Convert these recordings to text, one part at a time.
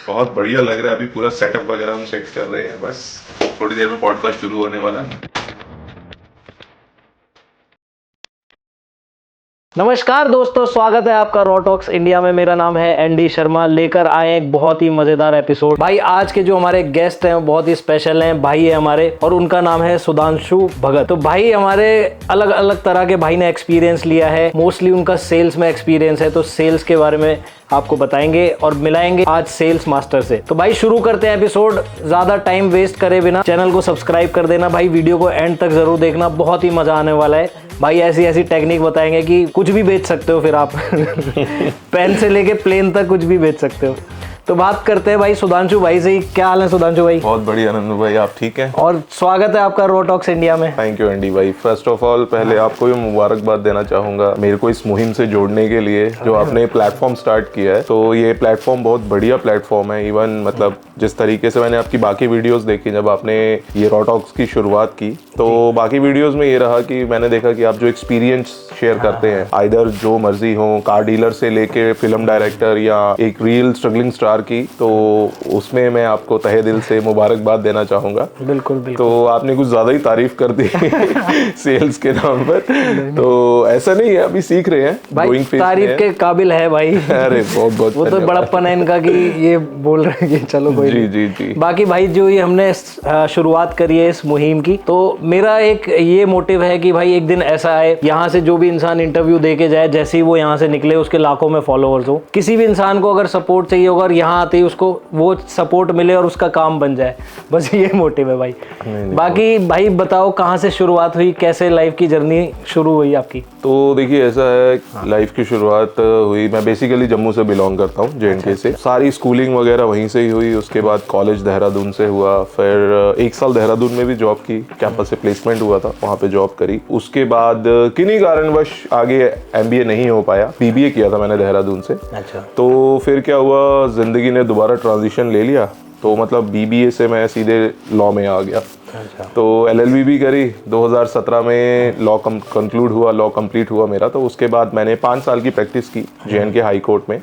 बहुत बढ़िया लग रहा है। अभी पूरा सेटअप वगैरह हम सेट कर रहे हैं, बस थोड़ी देर में पॉडकास्ट शुरू होने वाला है। नमस्कार दोस्तों, स्वागत है आपका रॉ टॉक्स इंडिया में। मेरा नाम है एनडी शर्मा। लेकर आए एक बहुत ही मजेदार एपिसोड। भाई आज के जो हमारे गेस्ट हैं वो बहुत ही स्पेशल हैं। भाई है हमारे और उनका नाम है सुधांशु भगत। तो भाई हमारे अलग अलग तरह के भाई ने एक्सपीरियंस लिया है। मोस्टली उनका सेल्स में एक्सपीरियंस है, तो सेल्स के बारे में आपको बताएंगे और मिलाएंगे आज सेल्स मास्टर से। तो भाई शुरू करते हैं एपिसोड। ज्यादा टाइम वेस्ट करे बिना चैनल को सब्सक्राइब कर देना भाई। वीडियो को एंड तक जरूर देखना, बहुत ही मजा आने वाला है। भाई ऐसी ऐसी टेक्निक बताएंगे कि कुछ भी बेच सकते हो फिर आप पेन से लेके प्लेन तक कुछ भी बेच सकते हो। तो बात करते हैं भाई सुधांशु भाई से ही। क्या हाल है सुधांशु भाई? बहुत बढ़िया नंदू भाई, आप ठीक हैं? और स्वागत है आपका रॉ टॉक्स इंडिया में। थैंक यू एंडी भाई। फर्स्ट ऑफ ऑल पहले आपको भी मुबारकबाद देना चाहूंगा मेरे को इस मुहिम से जोड़ने के लिए, जो आपने प्लेटफॉर्म स्टार्ट किया है। तो ये प्लेटफॉर्म बहुत बढ़िया प्लेटफॉर्म है। इवन मतलब जिस तरीके से मैंने आपकी बाकी वीडियोस देखी जब आपने ये रॉ टॉक्स की शुरुआत की, तो बाकी वीडियोस में ये रहा कि मैंने देखा कि आप जो एक्सपीरियंस शेयर करते हैं, आइदर जो मर्जी हो, कार डीलर से लेके फिल्म डायरेक्टर या एक रियल स्ट्रगलिंग स्टार की, तो उसमें मैं आपको तहे दिल से मुबारकबाद देना चाहूंगा। बिल्कुल बिल्कुल। तो आपने कुछ ज्यादा ही तारीफ कर दी सेल्स के नाम पर। तो ऐसा नहीं है, अभी सीख रहे हैं भाई, तारीफ के काबिल है भाई। अरे बहुत बहुत वो तो बड़प्पन है इनका कि ये बोल रहे हैं कि चलो कोई जी जी जी। बाकी भाई जो ये हमने शुरुआत करी है इस मुहिम की, तो मेरा एक ये मोटिव है कि भाई एक दिन ऐसा आए, यहाँ से जो भी इंसान इंटरव्यू दे के जाए, जैसे ही वो यहाँ से निकले उसके लाखों में फॉलोअर्स हो। किसी भी इंसान को अगर सपोर्ट चाहिए होगा और यहाँ आते ही उसको वो सपोर्ट मिले और उसका काम बन जाए, बस ये मोटिव है भाई। बाकी भाई बताओ कहाँ से शुरुआत हुई, कैसे लाइफ की जर्नी शुरू हुई आपकी? तो देखिए ऐसा है, लाइफ की शुरुआत हुई, मैं बेसिकली जम्मू से बिलोंग करता हूँ, जे&के से। सारी स्कूलिंग वगैरह वहीं से ही हुई। उसके बाद कॉलेज देहरादून से हुआ, फिर 1 साल देहरादून में भी जॉब की, कैंपस से प्लेसमेंट हुआ था, वहाँ पे जॉब करी। उसके बाद किन्हीं कारणवश आगे MBA नहीं हो पाया, BBA किया था मैंने देहरादून से। अच्छा। तो फिर क्या हुआ, जिंदगी ने दोबारा ट्रांजिशन ले लिया, तो मतलब BBA से मैं सीधे लॉ में आ गया। अच्छा। तो LLB भी करी। 2017 में लॉ कंक्लूड हुआ, लॉ कंप्लीट हुआ मेरा। तो उसके बाद मैंने 5 साल की प्रैक्टिस की जे&के हाई कोर्ट में।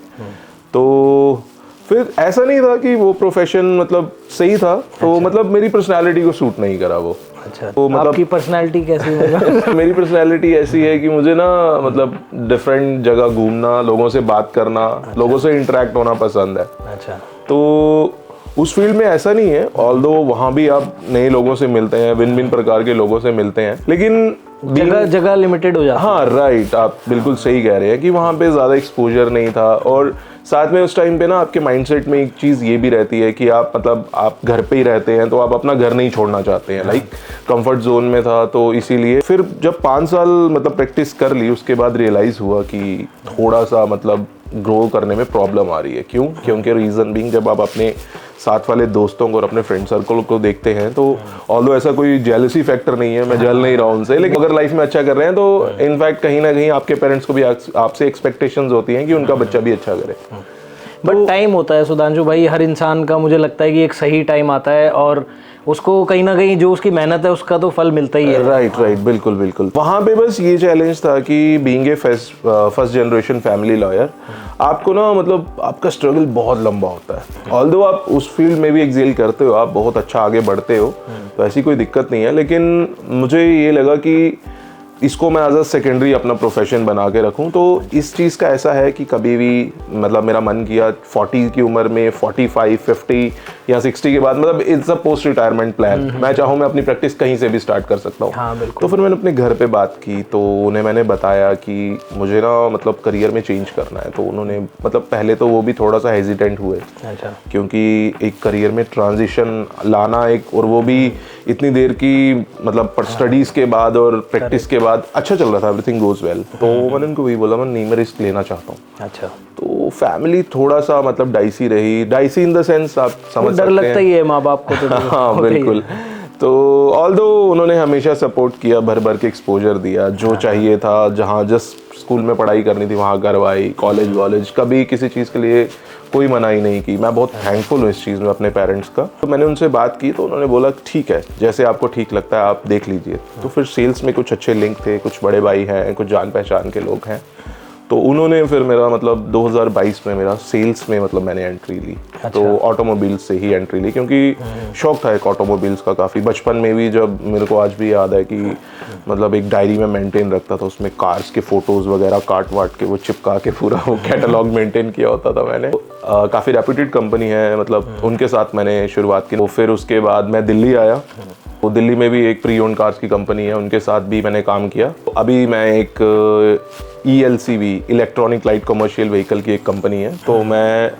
तो फिर ऐसा नहीं था कि वो प्रोफेशन मतलब सही था, तो मतलब मेरी पर्सनालिटी को सूट नहीं करा वो। अच्छा, तो मतलब आपकी पर्सनालिटी कैसी है? मेरी पर्सनालिटी ऐसी है कि मुझे ना मतलब डिफरेंट जगह घूमना, लोगों से बात करना, लोगों से इंटरेक्ट होना पसंद है। अच्छा। तो उस फील्ड में ऐसा नहीं है, ऑल्दो वहाँ भी आप नए लोगों से मिलते हैं, भिन्न भिन्न प्रकार के लोगों से मिलते हैं, लेकिन जगह जगह लिमिटेड हो जाता है। हाँ राइट, आप बिल्कुल सही कह रहे हैं कि वहाँ पे ज़्यादा एक्सपोजर नहीं था। और साथ में उस टाइम पे ना आपके माइंडसेट में एक चीज़ ये भी रहती है कि आप मतलब आप घर पे ही रहते हैं, तो आप अपना घर नहीं छोड़ना चाहते हैं, लाइक कंफर्ट जोन में था। तो इसीलिए फिर जब 5 साल मतलब प्रैक्टिस कर ली, उसके बाद रियलाइज़ हुआ कि थोड़ा सा मतलब ग्रो करने में प्रॉब्लम आ रही है। क्यों? क्योंकि रीज़न बीइंग, जब आप अपने साथ वाले दोस्तों को और अपने फ्रेंड सर्कल को देखते हैं, तो ऑल्दो ऐसा कोई जेलसी फैक्टर नहीं है, मैं जल नहीं रहा हूँ उनसे, लेकिन अगर लाइफ में अच्छा कर रहे हैं तो इनफैक्ट कहीं ना कहीं आपके पेरेंट्स को भी आपसे एक्सपेक्टेशंस होती हैं कि उनका बच्चा भी अच्छा करे। बट टाइम होता है सुधांशु भाई, हर इंसान का मुझे लगता है कि एक सही टाइम आता है और उसको कहीं ना कहीं जो उसकी मेहनत है उसका तो फल मिलता ही है। राइट राइट, बिल्कुल बिल्कुल। वहाँ पे बस ये चैलेंज था कि being a first generation family lawyer, आपको ना मतलब आपका स्ट्रगल बहुत लंबा होता है। ऑल्दो आप उस फील्ड में भी एक्सेल करते हो, आप बहुत अच्छा आगे बढ़ते हो, तो ऐसी कोई दिक्कत नहीं है, लेकिन मुझे ये लगा कि इसको मैं एज अ सेकेंडरी अपना प्रोफेशन बना के रखूं। तो इस चीज़ का ऐसा है कि कभी भी मतलब मेरा मन किया 40 की उम्र में, 45, 50 या 60 के बाद, मतलब it's a post retirement plan, मैं चाहूँ मैं अपनी प्रैक्टिस कहीं से भी स्टार्ट कर सकता हूँ। हाँ, बिल्कुल। तो फिर मैंने अपने घर पे बात की, तो उन्हें मैंने बताया कि मुझे ना मतलब करियर में चेंज करना है। तो उन्होंने मतलब पहले तो वो भी थोड़ा सा हेजिटेंट हुए। अच्छा। क्योंकि एक करियर में ट्रांजिशन लाना, एक और वो भी इतनी देर की मतलब स्टडीज़ के बाद और प्रैक्टिस के बाद अच्छा चल रहा था, एवरीथिंग गोज वेल। तो मैंने उनको वही बोला, मैं रिस्क लेना चाहता हूँ। अच्छा। तो फैमिली थोड़ा सा मतलब डाइसी रही, डाइसी इन द सेंस आप समझ सकते हैं, डर लगता ही है माँ बाप को तो। हाँ बिल्कुल। तो ऑल्दो उन्होंने हमेशा सपोर्ट किया, भर भर के एक्सपोजर दिया, जो चाहिए था, जहाँ जस्ट स्कूल में पढ़ाई करनी थी वहाँ करवाई, कॉलेज कभी किसी चीज़ के लिए कोई मनाही नहीं की। मैं बहुत थैंकफुल हूँ इस चीज़ में अपने पेरेंट्स का। तो मैंने उनसे बात की, तो उन्होंने बोला ठीक है, जैसे आपको ठीक लगता है आप देख लीजिए। तो फिर सेल्स में कुछ अच्छे लिंक थे, कुछ बड़े भाई हैं, कुछ जान पहचान के लोग हैं, तो उन्होंने फिर मेरा मतलब 2022 में मेरा सेल्स में मतलब मैंने एंट्री ली। तो ऑटोमोबाइल्स से ही एंट्री ली, क्योंकि शौक था एक ऑटोमोबाइल्स का काफ़ी। बचपन में भी जब मेरे को आज भी याद है कि मतलब एक डायरी में मेंटेन रखता था, उसमें कार्स के फोटोज़ वगैरह काट वाट के वो चिपका के पूरा वो कैटलॉग मेंटेन किया होता था मैंने। काफ़ी रेप्यूटेड कंपनी है, मतलब उनके साथ मैंने शुरुआत की। तो फिर उसके बाद मैं दिल्ली आया। तो दिल्ली में भी एक प्री ओन्ड कार्स की कंपनी है, उनके साथ भी मैंने काम किया। अभी मैं एक ELCV electronic light commercial vehicle की एक कंपनी है, तो मैं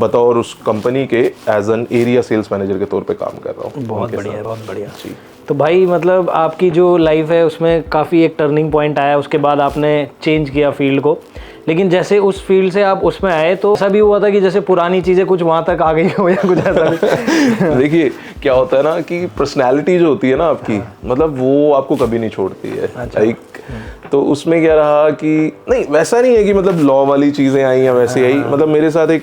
बतौर उस कंपनी के as an area sales manager के तौर पे काम कर रहा हूँ। बहुत बढ़िया, बहुत बढ़िया जी। तो भाई मतलब आपकी जो लाइफ है उसमें काफ़ी एक टर्निंग पॉइंट आया, उसके बाद आपने चेंज किया फील्ड को। लेकिन जैसे उस फील्ड से आप उसमें आए तो ऐसा भी हुआ था कि जैसे पुरानी चीज़ें कुछ वहाँ तक आ गई हो या कुछ ऐसा भी? देखिए क्या होता है ना कि पर्सनैलिटी जो होती है ना आपकी, मतलब वो आपको कभी नहीं छोड़ती है। अच्छा। लाइक तो उसमें क्या रहा कि नहीं, वैसा नहीं है कि मतलब लॉ वाली चीज़ें आई या वैसे आई। मतलब मेरे साथ एक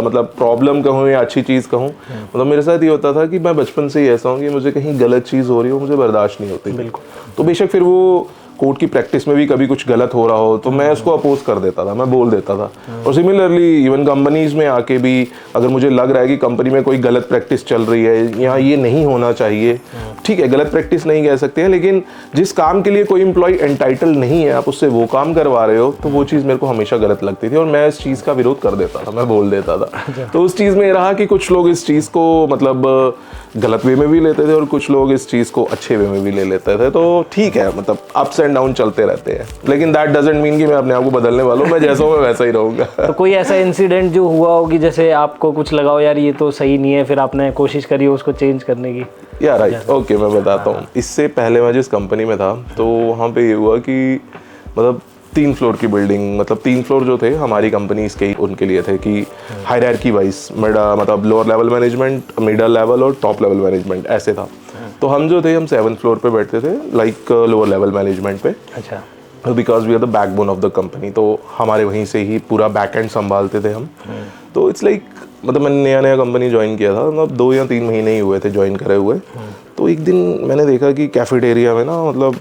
मतलब प्रॉब्लम कहूँ या अच्छी चीज़ कहूँ, मतलब मेरे साथ ये होता था कि मैं बचपन से ही ऐसा हूँ कि मुझे कहीं गलत चीज़ हो रही हो मुझे बर्दाश्त नहीं होती। बिल्कुल। तो बेशक फिर वो कोर्ट की प्रैक्टिस में भी कभी कुछ गलत हो रहा हो तो मैं उसको अपोज कर देता था, मैं बोल देता था। और सिमिलरली इवन कंपनीज में आके भी अगर मुझे लग रहा है कि कंपनी में कोई गलत प्रैक्टिस चल रही है या ये नहीं होना चाहिए, ठीक है गलत प्रैक्टिस नहीं कह सकते हैं, लेकिन जिस काम के लिए कोई एम्प्लॉय एंटाइटल नहीं है, आप उससे वो काम करवा रहे हो, तो वो चीज़ मेरे को हमेशा गलत लगती थी और मैं इस चीज़ का विरोध कर देता था, मैं बोल देता था। तो उस चीज़ में ये रहा कि कुछ लोग इस चीज़ को मतलब गलत वे में भी लेते थे और कुछ लोग इस चीज़ को अच्छे वे में भी ले लेते थे। तो ठीक है, मतलब अप्स एंड डाउन चलते रहते हैं, लेकिन दैट डजंट मीन कि मैं अपने आप को बदलने वाला हूँ। मैं जैसा हूँ मैं वैसा ही रहूँगा। तो कोई ऐसा इंसिडेंट जो हुआ हो कि जैसे आपको कुछ लगा हो यार ये तो सही नहीं है, फिर आपने कोशिश करी हो उसको चेंज करने की? या राइट, ओके मैं बताता हूँ। इससे पहले मैं जिस कंपनी में था तो वहाँ पे ये हुआ कि मतलब 3 फ्लोर की बिल्डिंग, मतलब 3 फ्लोर जो थे हमारी कंपनी इसके उनके लिए थे कि हायरार्की वाइज मतलब lower level management, middle level और टॉप लेवल मैनेजमेंट ऐसे था। तो हम जो थे हम 7th फ्लोर पे बैठते थे, लाइक लोअर लेवल मैनेजमेंट पे। अच्छा। Because we are the backbone of the company, तो हमारे वहीं से ही पूरा बैक एंड संभालते थे हम। तो इट्स लाइक मतलब मैंने नया नया कंपनी ज्वाइन किया था, मतलब 2 या 3 महीने ही हुए थे ज्वाइन करे हुए। तो एक दिन मैंने देखा कि कैफेटेरिया में ना मतलब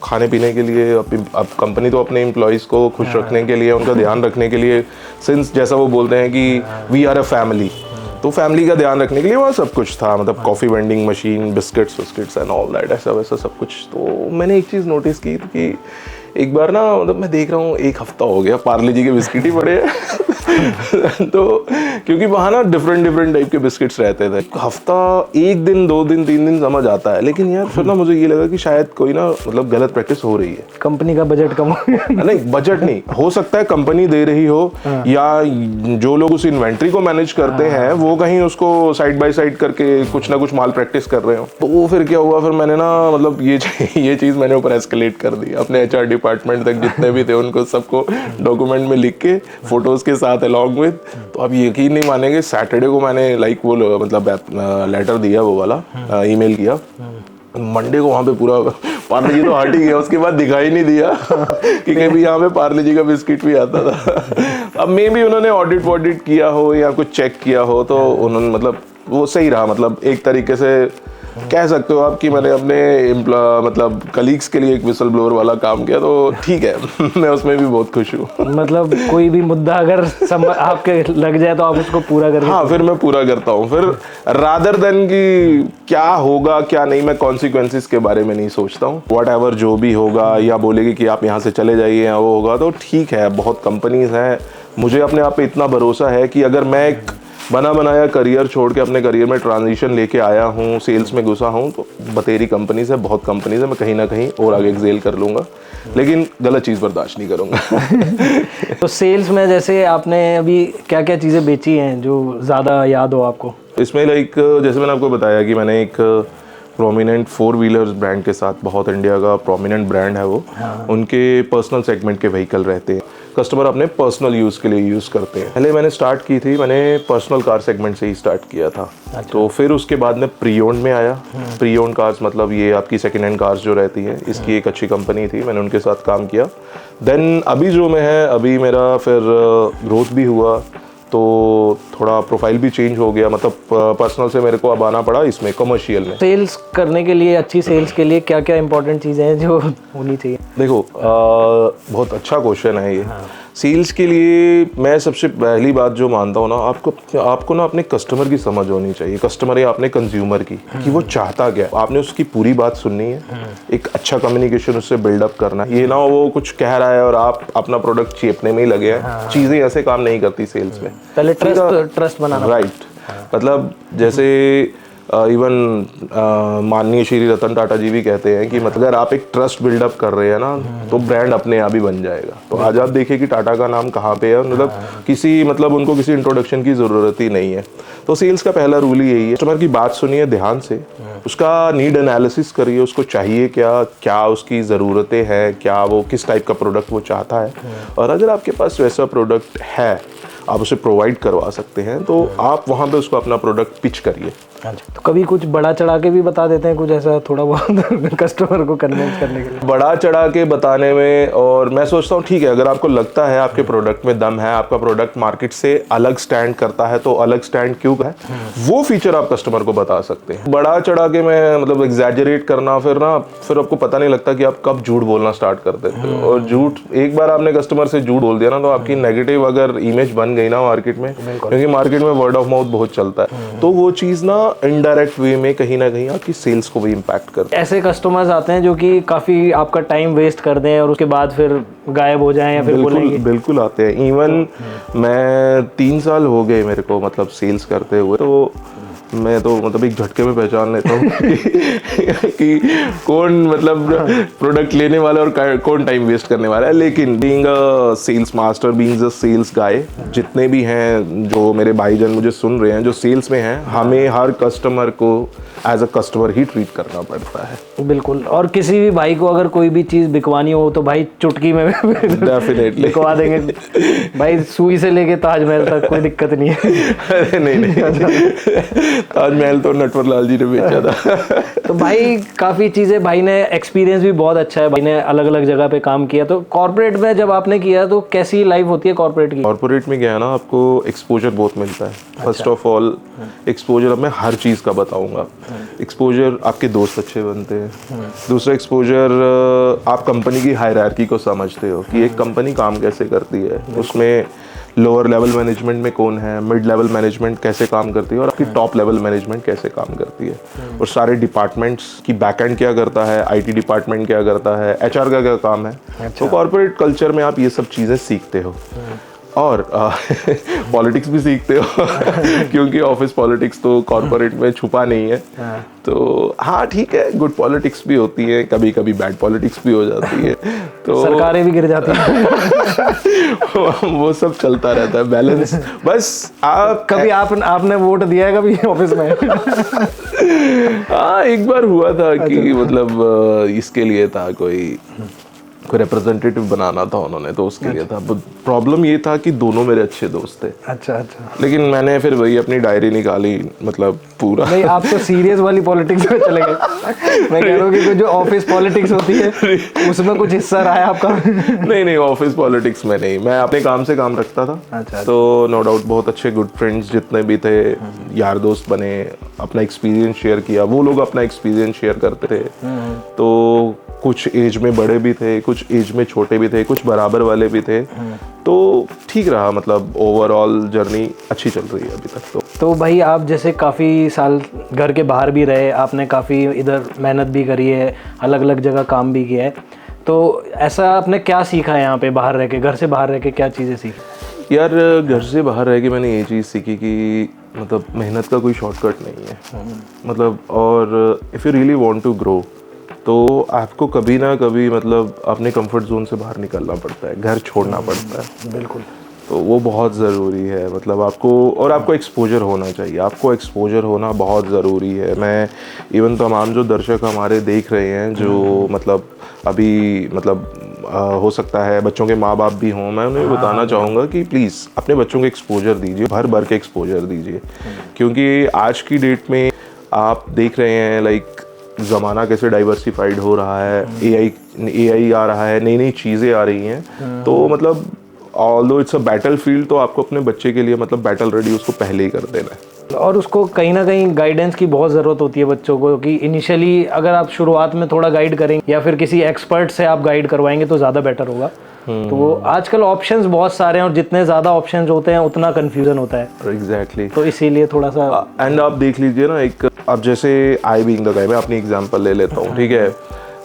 खाने पीने के लिए अब कंपनी तो अपने एम्प्लॉयज़ को खुश रखने के लिए, उनका ध्यान रखने के लिए, सिंस जैसा वो बोलते हैं कि वी आर अ फैमिली, तो फैमिली का ध्यान रखने के लिए वहाँ सब कुछ था, मतलब coffee vending machine, biscuits and all that, ऐसा वैसा सब कुछ। तो मैंने एक चीज़ नोटिस की कि एक बार ना मतलब मैं देख रहा हूँ 1 हफ्ता हो गया पार्ले जी के बिस्किट ही पड़े हैं। तो क्योंकि वहाँ ना डिफरेंट टाइप के बिस्किट्स रहते थे। हफ्ता 1 दिन 2 दिन 3 दिन समझ आता है, लेकिन यार फिर ना मुझे ये लगा कि शायद कोई ना मतलब गलत प्रैक्टिस हो रही है। कंपनी का बजट कम हो गया? नहीं बजट नहीं, हो सकता है कंपनी दे रही हो या जो लोग उस इन्वेंट्री को मैनेज करते हैं वो कहीं उसको साइड बाय साइड करके कुछ ना कुछ माल प्रैक्टिस कर रहे हो। तो वो फिर क्या हुआ, फिर मैंने ना मतलब ये चीज़ मैंने ऊपर एस्केलेट कर दी अपने HR डिपार्टमेंट तक, जितने भी थे उनको सबको डॉक्यूमेंट में लिख के फोटोज के साथ अलॉन्ग विद। तो अब यकीन नहीं मानेंगे, सैटरडे को मैंने लाइक वो मतलब लेटर दिया, वो वाला ईमेल किया। मंडे को वहाँ पे पूरा पार्ले जी तो हट ही गया, उसके बाद दिखाई नहीं दिया कि कभी यहाँ पे पार्ले जी का बिस्किट भी आता था। अब मे भी उन्होंने ऑडिट किया हो या कुछ चेक किया हो, तो उन्होंने मतलब वो सही रहा, मतलब एक तरीके से कह सकते हो आप कि मैंने अपने मतलब कलीग्स के लिए एक विसल ब्लोअर वाला काम किया, तो ठीक है। मैं उसमें भी बहुत खुश हूँ। मतलब कोई भी मुद्दा अगर आपके लग जाए तो आप उसको पूरा करके? हाँ, फिर मैं पूरा करता हूँ। फिर रादर देन कि क्या होगा क्या नहीं, मैं कॉन्सिक्वेंसेस के बारे में नहीं सोचता हूँ। वट एवर जो भी होगा, या बोलेगी कि आप यहाँ से चले जाइए या वो होगा, तो ठीक है। बहुत कंपनीज हैं, मुझे अपने आप पे इतना भरोसा है कि अगर मैं एक बना बनाया करियर छोड़ के अपने करियर में ट्रांजिशन लेके आया हूँ, सेल्स में घुसा हूँ, तो बतेरी कंपनीज है, बहुत कंपनीज है, मैं कहीं ना कहीं और आगे एक्सेल कर लूँगा, लेकिन गलत चीज़ बर्दाश्त नहीं करूँगा। तो सेल्स में जैसे आपने अभी क्या क्या चीज़ें बेची हैं जो ज़्यादा याद हो आपको? इसमें लाइक जैसे मैंने आपको बताया कि मैंने एक प्रोमिनेंट 4 व्हीलर्स ब्रांड के साथ, बहुत इंडिया का प्रोमिनेंट ब्रांड है वो। उनके पर्सनल सेगमेंट के व्हीकल रहते हैं, कस्टमर अपने पर्सनल यूज़ के लिए यूज़ करते हैं। पहले मैंने स्टार्ट की थी, मैंने पर्सनल कार सेगमेंट से ही स्टार्ट किया था। अच्छा। तो फिर उसके बाद में प्री ओन्ड में आया। प्री ओन्ड कार्स मतलब ये आपकी सेकेंड हैंड कार्स जो रहती हैं, इसकी एक अच्छी कंपनी थी, मैंने उनके साथ काम किया। देन अभी जो मैं है, अभी मेरा फिर ग्रोथ भी हुआ, तो थोड़ा प्रोफाइल भी चेंज हो गया, मतलब पर्सनल से मेरे को अब आना पड़ा इसमें कमर्शियल में। सेल्स करने के लिए, अच्छी सेल्स के लिए क्या क्या इंपॉर्टेंट चीज़ें हैं जो होनी चाहिए? देखो बहुत अच्छा क्वेश्चन है ये। सेल्स के लिए मैं सबसे पहली बात जो मानता हूँ ना, आपको ना अपने कस्टमर की समझ होनी चाहिए, कस्टमर या अपने कंज्यूमर की, कि वो चाहता क्या है। आपने उसकी पूरी बात सुननी है, एक अच्छा कम्युनिकेशन उससे बिल्डअप करना है। ये ना वो कुछ कह रहा है और आप अपना प्रोडक्ट चेपने में ही लगे हैं। चीज़ें ऐसे काम नहीं करती सेल्स में। पहले ट्रस्ट बनाना। राइट, मतलब जैसे इवन माननीय श्री रतन टाटा जी भी कहते हैं कि मतलब अगर आप एक ट्रस्ट बिल्डअप कर रहे हैं ना, तो ब्रांड अपने आप ही बन जाएगा। तो आज आप देखिए कि टाटा का नाम कहाँ पे है, मतलब उनको किसी इंट्रोडक्शन की ज़रूरत ही नहीं है। तो सेल्स का पहला रूल ही यही है, कस्टमर की बात सुनिए ध्यान से, उसका नीड एनालिसिस करिए, उसको चाहिए क्या उसकी ज़रूरतें हैं, क्या वो किस टाइप का प्रोडक्ट वो चाहता है। और अगर आपके पास वैसा प्रोडक्ट है, आप उसे प्रोवाइड करवा सकते हैं, तो आप वहाँ पे उसको अपना प्रोडक्ट पिच करिए। तो कभी कुछ बड़ा चढ़ा के भी बता देते हैं, कुछ ऐसा थोड़ा बहुत कस्टमर को कन्विंस करने के लिए? बड़ा चढ़ा के बताने में, और मैं सोचता हूँ ठीक है, अगर आपको लगता है आपके प्रोडक्ट में दम है, आपका प्रोडक्ट मार्केट से अलग स्टैंड करता है, तो अलग स्टैंड क्यों है, वो फीचर आप कस्टमर को बता सकते हैं। बड़ा चढ़ा के मैं मतलब एग्जैजरेट करना, फिर आपको पता नहीं लगता कि आप कब झूठ बोलना स्टार्ट कर देते हो। और झूठ, एक बार आपने कस्टमर से झूठ बोल दिया ना, तो आपकी नेगेटिव अगर इमेज बन गई ना मार्केट में, क्योंकि मार्केट में वर्ड ऑफ माउथ बहुत चलता है, तो वो चीज़ ना इनडायरेक्ट वे में कहीं ना कहीं आपकी सेल्स को भी इम्पैक्ट करती है। ऐसे कस्टमर्स आते हैं जो कि काफ़ी आपका टाइम वेस्ट कर दें और उसके बाद फिर गायब हो जाएं, या फिर बोलेंगे? बिल्कुल आते हैं। इवन मैं 3 साल हो गए मेरे को मतलब सेल्स करते हुए, तो मैं तो मतलब एक झटके में पहचान लेता हूँ कि कौन मतलब प्रोडक्ट लेने वाला है और कौन टाइम वेस्ट करने वाला है। लेकिन being a sales master, being a sales guy, जितने भी हैं जो मेरे भाईजान मुझे सुन रहे हैं जो सेल्स में हैं, हमें हर कस्टमर को एज अ कस्टमर ही ट्रीट करना पड़ता है। बिल्कुल। और किसी भी भाई को अगर कोई भी चीज़ बिकवानी हो तो भाई चुटकी में डेफिनेटली बिकवा देंगे भाई, सुई से लेके ताजमहल तक, कोई दिक्कत नहीं है। अरे नहीं ताजमहल तो नटवर लाल जी ने बेचा था। तो भाई काफ़ी चीज़ें, भाई ने एक्सपीरियंस भी बहुत अच्छा है, भाई ने अलग अलग जगह पे काम किया। तो कॉर्पोरेट में जब आपने किया तो कैसी लाइफ होती है कॉर्पोरेट की? कॉर्पोरेट में क्या है ना, आपको एक्सपोजर बहुत मिलता है। फर्स्ट ऑफ ऑल एक्सपोजर, अब मैं हर चीज़ का बताऊंगा। एक्सपोजर, आपके दोस्त अच्छे बनते हैं। दूसरा एक्सपोजर, आप कंपनी की हायरार्की को समझते हो कि एक कंपनी काम कैसे करती है, उसमें लोअर लेवल मैनेजमेंट में कौन है, मिड लेवल मैनेजमेंट कैसे काम करती है, और आपकी टॉप लेवल मैनेजमेंट कैसे काम करती है, और सारे डिपार्टमेंट्स की बैकएंड क्या करता है, आईटी डिपार्टमेंट क्या करता है, एचआर का क्या काम है। तो कॉर्पोरेट कल्चर में आप ये सब चीज़ें सीखते हो, और पॉलिटिक्स भी सीखते हो क्योंकि ऑफिस पॉलिटिक्स तो कॉर्पोरेट में छुपा नहीं है। तो हाँ ठीक है, गुड पॉलिटिक्स भी होती है, कभी कभी बैड पॉलिटिक्स भी हो जाती है, तो सरकारें भी गिर जाती हैं। वो सब चलता रहता है, बैलेंस। बस आप कभी आपने वोट दिया है कभी ऑफिस में? हाँ, एक बार हुआ था कि मतलब इसके लिए था, कोई रिप्रेजेंटेटिव बनाना था उन्होंने, तो उसके लिए था। प्रॉब्लम ये था कि दोनों मेरे अच्छे दोस्त थे। अच्छा। लेकिन मैंने फिर वही अपनी डायरी निकाली, मतलब पूरा नहीं, आप तो सीरियस वाली पॉलिटिक्स में चले गए। मैं कह रहा हूँ कि जो ऑफिस पॉलिटिक्स होती है उसमें कुछ हिस्सा रहा है आपका? नहीं, ऑफिस पॉलिटिक्स में नहीं, मैं अपने काम से काम रखता था। अच्छा। तो नो डाउट बहुत अच्छे गुड फ्रेंड्स जितने भी थे, यार दोस्त बने, अपना एक्सपीरियंस शेयर किया, वो लोग अपना एक्सपीरियंस शेयर करते थे। तो कुछ एज में बड़े भी थे, कुछ एज में छोटे भी थे, कुछ बराबर वाले भी थे। तो ठीक रहा, मतलब ओवरऑल जर्नी अच्छी चल रही है अभी तक। तो भाई आप जैसे काफ़ी साल घर के बाहर भी रहे, आपने काफ़ी इधर मेहनत भी करी है, अलग अलग जगह काम भी किया है, तो ऐसा आपने क्या सीखा है यहाँ पे बाहर रह के, घर से बाहर रह के क्या चीज़ें सीखी? यार घर से बाहर रह के मैंने ये चीज़ सीखी कि मतलब मेहनत का कोई शॉर्टकट नहीं है। मतलब और if you really want to grow, तो आपको कभी ना कभी मतलब अपने कंफर्ट जोन से बाहर निकलना पड़ता है, घर छोड़ना पड़ता है। बिल्कुल। तो वो बहुत ज़रूरी है, मतलब आपको एक्सपोजर होना चाहिए, आपको एक्सपोजर होना बहुत ज़रूरी है। मैं इवन तमाम जो दर्शक हमारे देख रहे हैं, जो मतलब अभी मतलब हो सकता है बच्चों के माँ बाप भी हों, मैं उन्हें बताना चाहूँगा कि प्लीज़ अपने बच्चों को एक्सपोजर दीजिए, भर भर के एक्सपोजर दीजिए। क्योंकि आज की डेट में आप देख रहे हैं लाइक ज़माना कैसे डाइवर्सिफाइड हो रहा है, एआई आ रहा है, नई नई चीज़ें आ रही हैं। तो मतलब although it's a battle field, तो आपको अपने बच्चे के लिए मतलब बैटल रेडी उसको पहले ही कर देना है। और उसको कहीं ना कहीं गाइडेंस की बहुत ज़रूरत होती है बच्चों को, कि इनिशियली अगर आप शुरुआत में थोड़ा गाइड करेंगे या फिर किसी एक्सपर्ट से आप गाइड करवाएंगे तो ज़्यादा बेटर होगा। तो आजकल ऑप्शंस बहुत सारे हैं और जितने ज़्यादा ऑप्शंस होते हैं उतना कंफ्यूजन होता है। एग्जैक्टली। तो इसीलिए थोड़ा सा एंड आप देख लीजिए ना, एक अब जैसे आई बीइंग द गाय, मैं अपनी एग्जांपल ले लेता हूँ, ठीक है।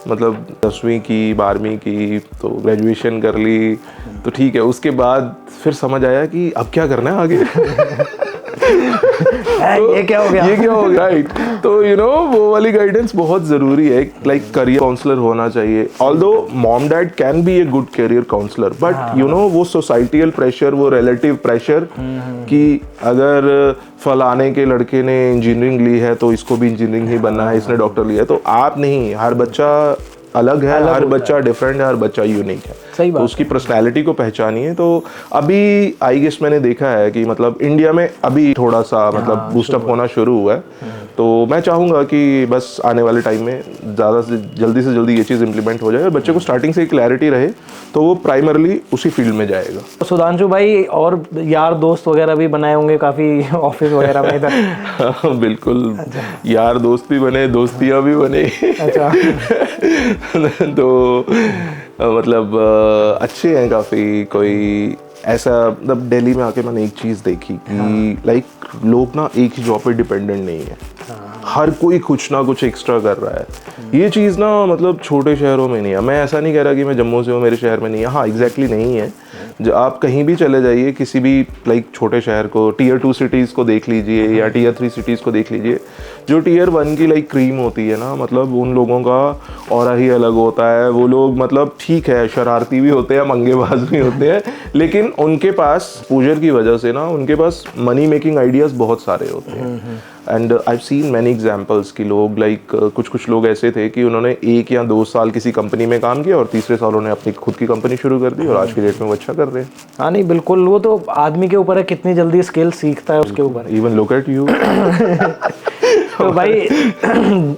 मतलब 10वीं की 12वीं की तो ग्रेजुएशन कर ली, तो ठीक है, उसके बाद फिर समझ आया कि अब क्या करना है आगे। तो ये क्या हो गया, ये क्या हो गया, राइट। तो यू नो वो वाली गाइडेंस बहुत ज़रूरी है। लाइक करियर काउंसलर होना चाहिए। Although mom dad can be a good career counsellor, but you know वो सोसाइटियल प्रेशर, वो रिलेटिव प्रेशर कि अगर फलाने के लड़के ने इंजीनियरिंग ली है तो इसको भी इंजीनियरिंग ही बनना है, इसने डॉक्टर लिया है, तो आप नहीं। हर बच्चा अलग है, हर बच्चा डिफरेंट है, हर बच्चा यूनिक है। सही बात। तो उसकी पर्सनैलिटी को पहचानिए। तो अभी आई गेस मैंने देखा है कि मतलब इंडिया में अभी थोड़ा सा मतलब बूस्टअप होना शुरू हुआ है। तो मैं चाहूँगा कि बस आने वाले टाइम में ज़्यादा से जल्दी ये चीज़ इंप्लीमेंट हो जाए और बच्चे को स्टार्टिंग से क्लैरिटी रहे, तो वो प्राइमरली उसी फील्ड में जाएगा। तो सुधांशु भाई और यार दोस्त वगैरह भी बनाए होंगे काफ़ी ऑफिस वगैरह में इधर? बिल्कुल। अच्छा। यार दोस्त भी बने, दोस्तियाँ भी बने। अच्छा। तो मतलब अच्छे हैं काफ़ी। कोई ऐसा मतलब दिल्ली में आके मैंने एक चीज़ देखी कि लाइक लोग ना एक ही जॉब पे डिपेंडेंट नहीं है। हर कोई कुछ ना कुछ एक्स्ट्रा कर रहा है। ये चीज़ ना मतलब छोटे शहरों में नहीं है। मैं ऐसा नहीं कह रहा कि मैं जम्मू से हूँ, मेरे शहर में नहीं है। हाँ एग्जैक्टली नहीं है। जो आप कहीं भी चले जाइए, किसी भी लाइक छोटे शहर को, टियर 2 सिटीज़ को देख लीजिए या टियर 3 सिटीज़ को देख लीजिए, जो टियर 1 की लाइक क्रीम होती है ना, मतलब उन लोगों का ऑरा ही अलग होता है। वो लोग मतलब ठीक है, शरारती भी होते हैं, मंगेबाज भी होते हैं, लेकिन उनके पास एक्सपोजर की वजह से ना उनके पास मनी मेकिंग आइडियाज़ बहुत सारे होते हैं। And I seen many examples कि लोग लाइक कुछ लोग ऐसे थे कि उन्होंने 1 या 2 साल किसी कंपनी में काम किया और तीसरे साल उन्होंने अपनी खुद की कंपनी शुरू कर दी और आज की डेट में वो अच्छा कर रहे हैं। हाँ नहीं बिल्कुल, वो तो आदमी के ऊपर है कितनी जल्दी स्किल सीखता है, उसके ऊपर। Even look at you. तो भाई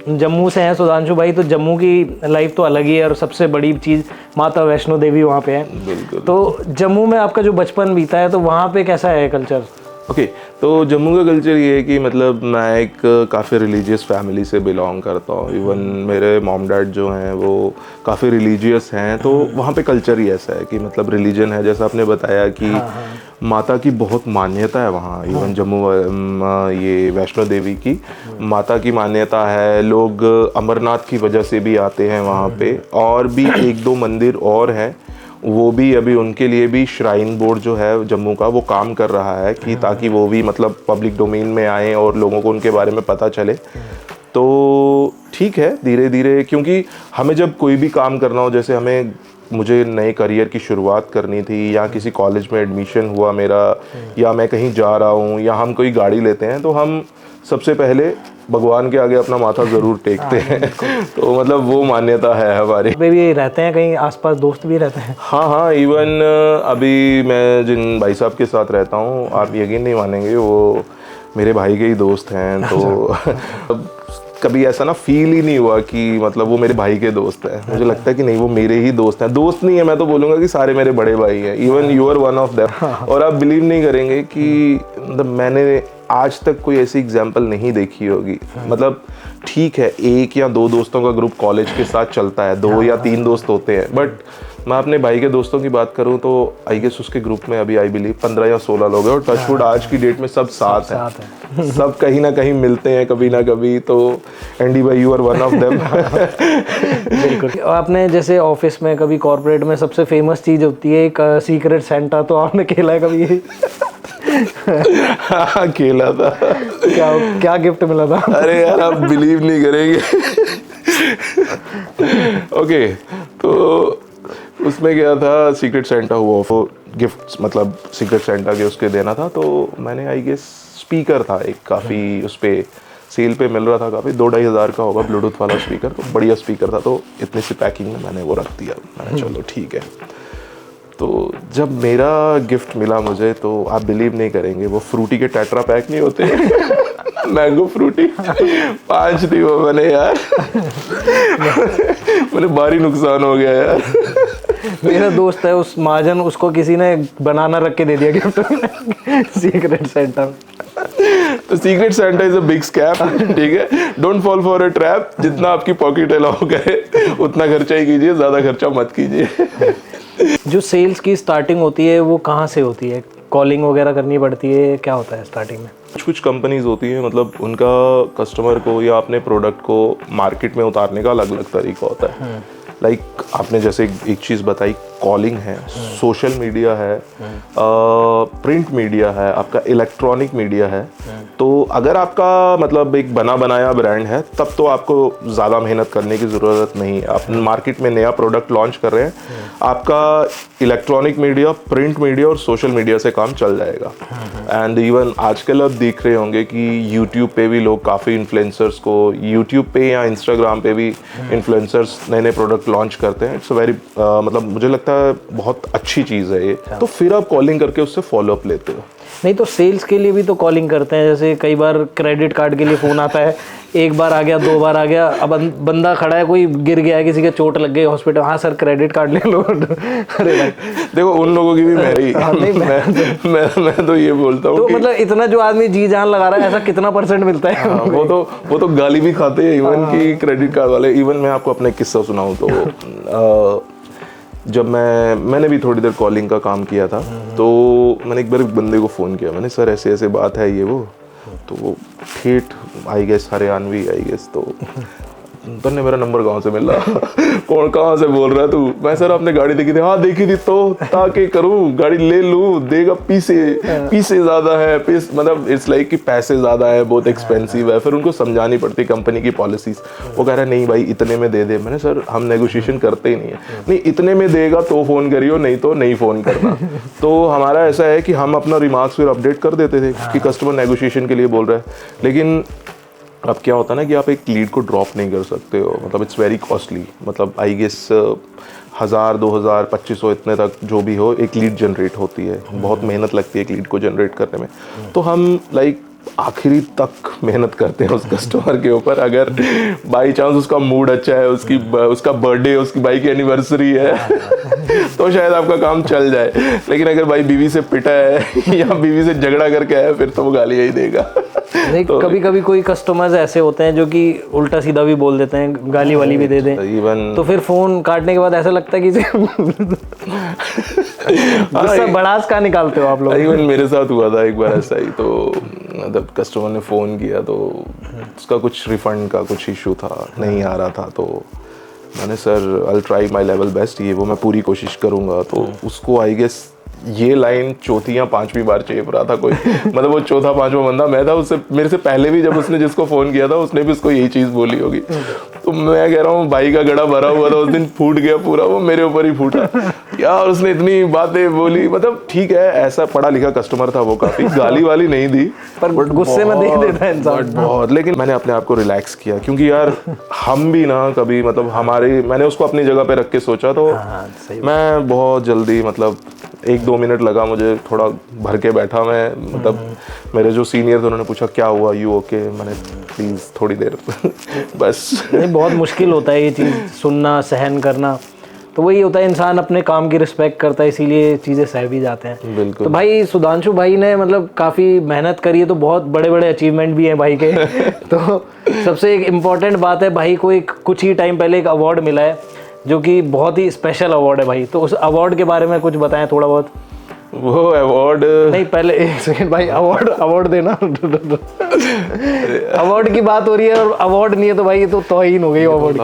जम्मू से हैं सुधांशु भाई, तो जम्मू की लाइफ तो अलग ही है और सबसे बड़ी चीज़ माता वैष्णो देवी वहाँ पे है। बिल्कुल। तो जम्मू में आपका जो बचपन बीता है, तो वहाँ पे कैसा है कल्चर? ओके, तो जम्मू का कल्चर ये है कि मतलब मैं एक काफ़ी रिलीजियस फैमिली से बिलोंग करता हूँ। इवन मेरे मॉम डैड जो हैं वो काफ़ी रिलीजियस हैं। तो वहाँ पे कल्चर ही ऐसा है कि मतलब रिलीजन है, जैसा आपने बताया कि माता की बहुत मान्यता है वहाँ। इवन जम्मू ये वैष्णो देवी की माता की मान्यता है। लोग अमरनाथ की वजह से भी आते हैं वहाँ पे, और भी 1-2 मंदिर और हैं, वो भी अभी उनके लिए भी श्राइन बोर्ड जो है जम्मू का वो काम कर रहा है कि ताकि वो भी मतलब पब्लिक डोमेन में आए और लोगों को उनके बारे में पता चले। तो ठीक है, धीरे धीरे, क्योंकि हमें जब कोई भी काम करना हो, जैसे मुझे नए करियर की शुरुआत करनी थी या किसी कॉलेज में एडमिशन हुआ मेरा, या मैं कहीं जा रहा हूँ, या हम कोई गाड़ी लेते हैं, तो हम सबसे पहले भगवान के आगे अपना माथा ज़रूर टेकते हैं। तो मतलब वो मान्यता है हमारी। भी रहते हैं कहीं आसपास, दोस्त भी रहते हैं? हाँ, इवन अभी मैं जिन भाई साहब के साथ रहता हूँ, आप यकीन नहीं मानेंगे, वो मेरे भाई के ही दोस्त हैं। तो कभी ऐसा ना फील ही नहीं हुआ कि मतलब वो मेरे भाई के दोस्त हैं। मुझे लगता है कि नहीं, वो मेरे ही दोस्त हैं। दोस्त नहीं है, मैं तो बोलूँगा कि सारे मेरे बड़े भाई हैं। Even you are one of them. और आप बिलीव नहीं करेंगे कि मतलब मैंने आज तक कोई ऐसी एग्जाम्पल नहीं देखी होगी। मतलब ठीक है, 1 या 2 दोस्तों का ग्रुप कॉलेज के साथ चलता है, 2 या 3 दोस्त होते हैं, बट मैं अपने भाई के दोस्तों की बात करूं तो आई गेस उसके ग्रुप में अभी आई बिलीव 15 या 16 लोग हैं, और टचवुड आज की डेट में सब साथ हैं। सब कहीं ना कहीं मिलते हैं कभी ना कभी। तो एंडी भाई, you are one of them. बिल्कुल। आपने जैसे ऑफिस में कभी कॉर्पोरेट में सबसे फेमस चीज़ होती है एक सीक्रेट सेंटा, तो आपने खेला है कभी? हाँ, खेला था। क्या गिफ्ट मिला था? अरे यार, आप बिलीव नहीं करेंगे। ओके, तो उसमें क्या था, सीक्रेट सेंटा हुआ, वो गिफ्ट मतलब सीक्रेट सेंटा के उसके देना था। तो मैंने आई गेस स्पीकर था एक, काफ़ी उस पर सेल पे मिल रहा था, काफ़ी 2-2.5 हज़ार का होगा, ब्लूटूथ वाला स्पीकर। तो बढ़िया स्पीकर था, तो इतनी सी पैकिंग में मैंने वो रख दिया। मैंने चलो ठीक है। तो जब मेरा गिफ्ट मिला मुझे, तो आप बिलीव नहीं करेंगे, वो फ्रूटी के टेट्रा पैक नहीं होते, मैंगो फ्रूटी 5 थी वो। मैंने यार मैंने भारी नुकसान हो गया यार। मेरा दोस्त है उस महाजन, उसको किसी ने बनाना रख के दे दिया गिफ्ट में सीक्रेट सेंटा में। तो secret Santa is a big scam, ठीक है। Don't fall for a trap. जितना आपकी पॉकेट अलाउ करे उतना खर्चा ही कीजिए, ज्यादा खर्चा मत कीजिए। जो सेल्स की स्टार्टिंग होती है वो कहाँ से होती है? कॉलिंग वगैरह करनी पड़ती है, क्या होता है स्टार्टिंग में? कुछ कंपनीज होती हैं, मतलब उनका कस्टमर को या अपने प्रोडक्ट को मार्केट में उतारने का अलग अलग तरीका होता है। लाइक आपने जैसे एक चीज़ बताई, कॉलिंग है, सोशल मीडिया है, प्रिंट मीडिया है, आपका इलेक्ट्रॉनिक मीडिया है। तो अगर आपका मतलब एक बना बनाया ब्रांड है, तब तो आपको ज़्यादा मेहनत करने की ज़रूरत नहीं है। आप मार्केट में नया प्रोडक्ट लॉन्च कर रहे हैं, आपका इलेक्ट्रॉनिक मीडिया, प्रिंट मीडिया और सोशल मीडिया से काम चल जाएगा। एंड इवन आजकल आप देख रहे होंगे कि यूट्यूब पे भी लोग काफ़ी इन्फ्लुएंसर्स को, यूट्यूब पे या इंस्टाग्राम पे भी इन्फ्लुएंसर्स नए नए प्रोडक्ट लॉन्च करते हैं। इट्स वेरी मतलब मुझे लगता है बहुत अच्छी चीज़ है ये। तो फिर आप कॉलिंग करके उससे फॉलोअप लेते हो। नहीं तो सेल्स के लिए भी तो कॉलिंग करते हैं, जैसे कई बार क्रेडिट कार्ड के लिए फ़ोन आता है, एक बार आ गया, दो बार आ गया, अब बंदा खड़ा है, कोई गिर गया है, किसी के चोट लग गई हॉस्पिटल, हाँ सर क्रेडिट कार्ड ले लो। अरे भाई देखो उन लोगों की भी मैं तो ये बोलता हूँ तो मतलब इतना जो आदमी जी जान लगा रहा है, ऐसा कितना % मिलता है? वो तो गाली भी खाते हैं इवन कि क्रेडिट कार्ड वाले। इवन मैं आपको अपना किस्सा सुनाऊँ तो जब मैंने भी थोड़ी देर कॉलिंग का काम किया था, तो मैंने एक बार एक बंदे को फ़ोन किया, मैंने सर ऐसे ऐसे बात है ये वो, तो वो ठेठ I guess Haryanvi I guess, तो तन्ने मेरा नंबर कहाँ से मिला? कौन कहाँ से बोल रहा है तू? मैं सर आपने गाड़ी देखी थी? हाँ देखी थी, तो ताकि करूँ गाड़ी ले लूँ, देगा पीछे ज़्यादा है, मतलब इट्स लाइक कि पैसे ज़्यादा है, बहुत एक्सपेंसिव है। फिर उनको समझानी पड़ती कंपनी की पॉलिसीज़। वो कह रहा है नहीं भाई इतने में दे दे। मैंने सर हम नेगोशिएशन करते ही नहीं है। नहीं इतने में देगा तो फ़ोन करियो, नहीं तो नहीं फ़ोन करना। तो हमारा ऐसा है कि हम अपना रिमार्क्स फिर अपडेट कर देते थे कि कस्टमर नेगोशिएशन के लिए बोल रहा है। लेकिन अब क्या होता है ना कि आप एक लीड को ड्रॉप नहीं कर सकते हो, मतलब इट्स वेरी कॉस्टली। मतलब आई गेस 1000, 2000, 2500 इतने तक जो भी हो एक लीड जनरेट होती है। बहुत मेहनत लगती है एक लीड को जनरेट करने में। तो हम लाइक आखिरी तक मेहनत करते हैं उस कस्टमर के ऊपर। अगर बाई चांस उसका मूड अच्छा है, उसका बर्थडे, उसकी बाई की एनिवर्सरी है तो शायद आपका काम चल जाए। लेकिन अगर भाई बीवी से पिटा है या बीवी से झगड़ा करके आया, फिर तो वो गाली ही देगा। नहीं तो कभी कभी कोई कस्टमर्स ऐसे होते हैं जो कि उल्टा सीधा भी बोल देते हैं, गाली वाली भी दे दें, इवन तो फिर फोन काटने के बाद ऐसा लगता है कि गुस्सा भड़ास का निकालते हो आप लोग। इवन मेरे साथ हुआ था एक बार ऐसा ही। तो मतलब कस्टमर ने फ़ोन किया तो उसका कुछ रिफंड का कुछ इशू था, नहीं आ रहा था। तो मैंने sir I try my level best, ये वो मैं पूरी कोशिश करूँगा। तो उसको आई गेस ये लाइन चौथी या पांचवी बार चेप रहा था कोई। मतलब वो चौथा पांचवा बंदा मैं था, उससे मेरे से पहले भी जब उसने जिसको फ़ोन किया था उसने भी उसको यही चीज़ बोली होगी। तो मैं कह रहा हूँ भाई का गड़ा भरा हुआ था, उस दिन फूट गया पूरा, वो मेरे ऊपर ही फूटा यार। उसने इतनी बातें बोली, मतलब ठीक है ऐसा पढ़ा लिखा कस्टमर था वो, काफ़ी गाली वाली नहीं दी, पर गुस्से में दे देता है इंसान बहुत। लेकिन मैंने अपने आप को रिलैक्स किया, क्योंकि यार हम भी ना कभी मतलब मैंने उसको अपनी जगह पे रख के सोचा। तो मैं बहुत जल्दी मतलब 1-2 मिनट लगा मुझे, थोड़ा भर के बैठा मैं। मतलब मेरे जो सीनियर थे उन्होंने पूछा क्या हुआ, यू ओके? मैंने प्लीज़ थोड़ी देर बस। नहीं बहुत मुश्किल होता है ये चीज़ सुनना, सहन करना। तो वही होता है, इंसान अपने काम की रिस्पेक्ट करता है, इसीलिए चीज़ें सह भी जाते हैं। बिल्कुल। तो भाई सुधांशु भाई ने मतलब काफ़ी मेहनत करी है, तो बहुत बड़े बड़े अचीवमेंट भी हैं भाई के। तो सबसे एक इम्पॉर्टेंट बात है, भाई को एक कुछ ही टाइम पहले एक अवार्ड मिला है जो कि बहुत ही स्पेशल अवार्ड है भाई। तो उस अवार्ड के बारे में कुछ बताएं थोड़ा बहुत। वो अवार्ड नहीं, पहले एक सेकंड भाई, अवार्ड देना। अवार्ड की बात हो रही है और अवार्ड नहीं है तो भाई ये तो तौहीन हो गई अवार्ड।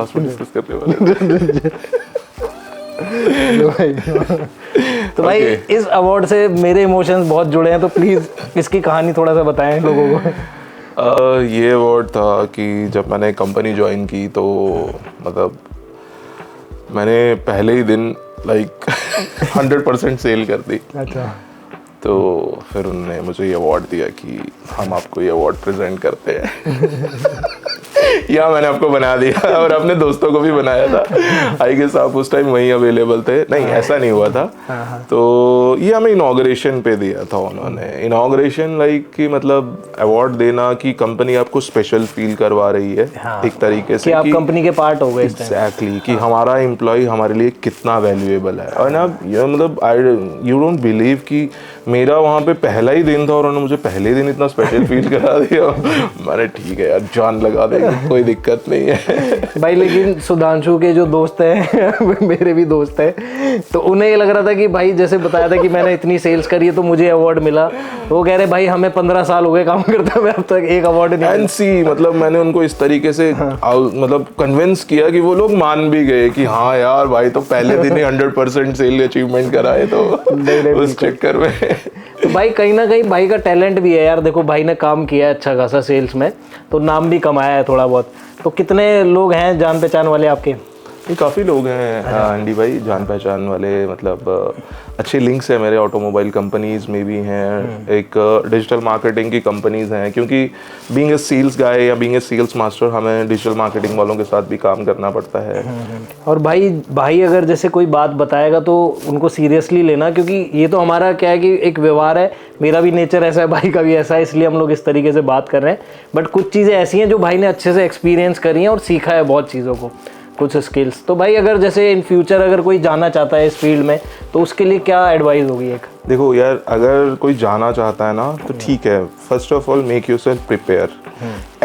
तो भाई इस अवार्ड से मेरे इमोशंस बहुत जुड़े हैं, तो प्लीज़ इसकी कहानी थोड़ा सा बताएं लोगों को। ये अवार्ड था कि जब मैंने कंपनी ज्वाइन की तो मतलब मैंने पहले ही दिन लाइक 100% सेल कर दी। अच्छा। तो फिर उन्होंने मुझे ये अवार्ड दिया कि हम आपको ये अवार्ड प्रेजेंट करते हैं। या मैंने आपको बना दिया और अपने दोस्तों को भी बनाया था। आई गेस आप उस टाइम वहीं अवेलेबल थे। नहीं ऐसा नहीं हुआ था। तो ये हमें इनॉग्रेशन पे दिया था उन्होंने। इनॉग्रेशन लाइक कि मतलब अवार्ड देना कि कंपनी आपको स्पेशल फील करवा रही है एक तरीके से कि आप कंपनी के पार्ट हो गए इस टाइम। एग्जैक्टली कि हमारा एम्प्लॉय हमारे लिए कितना वैल्यूएबल है। और ना ये मतलब यू डोंट बिलीव कि मेरा वहाँ पे पहला ही दिन था और उन्होंने मुझे पहले दिन इतना स्पेशल फील करा दिया। मैंने ठीक है यार, जान लगा देंगे, कोई दिक्कत नहीं है भाई। लेकिन सुधांशु के जो दोस्त हैं मेरे भी दोस्त हैं, तो उन्हें ये लग रहा था कि भाई जैसे बताया था कि मैंने इतनी सेल्स करी है तो मुझे अवार्ड मिला, तो वो कह रहे भाई हमें 15 साल हो गए काम करते हुए, अब तक एक अवार्ड नहीं। एंड सी मतलब मैंने उनको इस तरीके से मतलब कन्विंस किया कि वो लोग मान भी गए कि हाँ यार भाई तो पहले दिन ही 100% सेल अचीवमेंट कराए, तो उस चक्कर में। तो भाई कहीं ना कहीं भाई का टैलेंट भी है यार। देखो भाई ने काम किया है अच्छा खासा सेल्स में, तो नाम भी कमाया है थोड़ा बहुत। तो कितने लोग हैं जान पहचान वाले आपके? ये काफ़ी लोग हैं अंडी भाई जान पहचान वाले, मतलब अच्छे लिंक्स हैं मेरे ऑटोमोबाइल कंपनीज में भी हैं, एक डिजिटल मार्केटिंग की कंपनीज हैं, क्योंकि बीइंग ए सेल्स गाय या बीइंग ए सेल्स मास्टर हमें डिजिटल मार्केटिंग वालों के साथ भी काम करना पड़ता है। और भाई अगर जैसे कोई बात बताएगा तो उनको सीरियसली लेना, क्योंकि ये तो हमारा क्या है कि एक व्यवहार है, मेरा भी नेचर ऐसा है, भाई का भी ऐसा है, इसलिए हम लोग इस तरीके से बात कर रहे हैं। बट कुछ चीज़ें ऐसी हैं जो भाई ने अच्छे से एक्सपीरियंस करी हैं और सीखा है बहुत चीज़ों को, कुछ स्किल्स। तो भाई अगर जैसे इन फ्यूचर अगर कोई जाना चाहता है इस फील्ड में, तो उसके लिए क्या एडवाइस होगी? एक देखो यार, अगर कोई जाना चाहता है ना तो ठीक है, first of all make yourself prepare.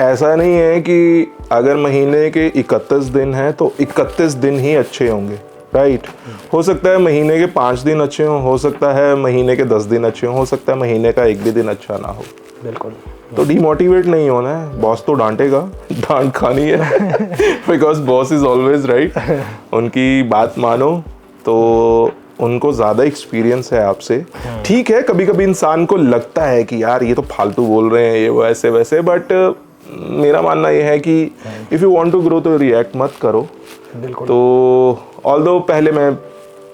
ऐसा नहीं है कि अगर महीने के 31 दिन हैं तो 31 दिन ही अच्छे होंगे, राइट? हो सकता है महीने के 5 दिन अच्छे हो सकता है महीने के 10 दिन अच्छे हो सकता है महीने का 1 भी दिन अच्छा ना हो। बिल्कुल। तो डिमोटिवेट नहीं होना है, बॉस तो डांटेगा, डांट खानी है because boss is always right. उनकी बात मानो, तो उनको ज़्यादा एक्सपीरियंस है आपसे। ठीक है, कभी कभी इंसान को लगता है कि यार ये तो फालतू बोल रहे हैं, ये वो ऐसे वैसे, बट मेरा मानना ये है कि if you want to grow तो रिएक्ट मत करो। बिल्कुल। तो ऑल्दो पहले मैं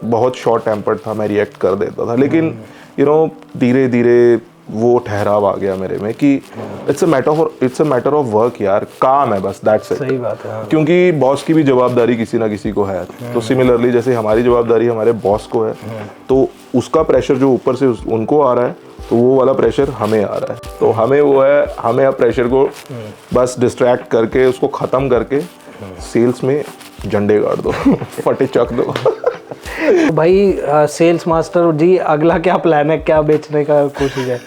बहुत शॉर्ट टेम्पर्ड था, मैं रिएक्ट कर देता था, लेकिन यू नो धीरे धीरे वो ठहराव आ गया मेरे में कि it's a matter of work यार, काम है बस, दैट्स इट। सही बात है। क्योंकि बॉस की भी जवाबदारी किसी ना किसी को है, तो सिमिलरली जैसे हमारी जवाबदारी हमारे बॉस को है, तो उसका प्रेशर जो ऊपर से उनको आ रहा है, तो वो वाला प्रेशर हमें आ रहा है। तो हमें वो है, हमें अब प्रेशर को बस डिस्ट्रैक्ट करके उसको ख़त्म करके सेल्स में झंडे गाड़ दो फटे चक दो। तो भाई सेल्स मास्टर जी, अगला क्या प्लान है, क्या बेचने का कोशिश है?